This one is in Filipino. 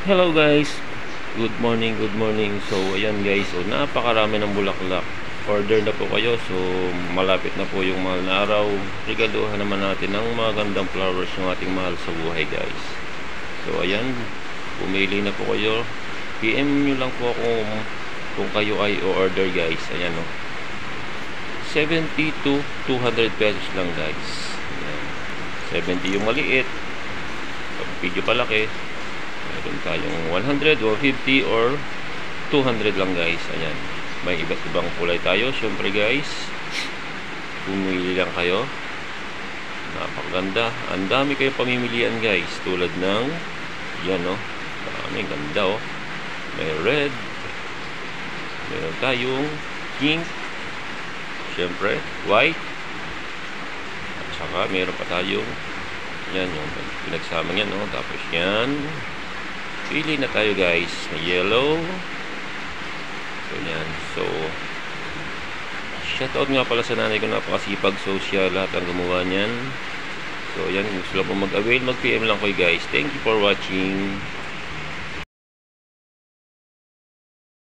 Hello guys, good morning, good morning. So ayan guys, so napakarami ng bulaklak. Order na po kayo, so malapit na po yung mahal na araw. Regaluhan naman natin ng mga gandang flowers ng ating mahal sa buhay guys. So ayan, pumili na po kayo. PM nyo lang po kung kayo ay o-order guys. Ayan o, 70 to 200 pesos lang guys. Ayan. 70 yung maliit, pag video palaki meron tayong 100, 150 or 200 lang guys. Ayan, may iba't ibang kulay tayo. Syempre guys, pumili lang kayo. Napakaganda, ang dami kayong pamimilian guys, tulad ng yan o, may ganda o, may red, meron tayong pink, syempre white, at saka meron pa tayong yan yung pinagsama yan o. Tapos yan, pili na tayo guys na yellow. So yan, so shoutout nga pala sa nanay ko, napakasipag. So siya lahat ang gumawa niyan. So yan, gusto lang po mag-avail, mag-PM lang kayo guys. Thank you for watching.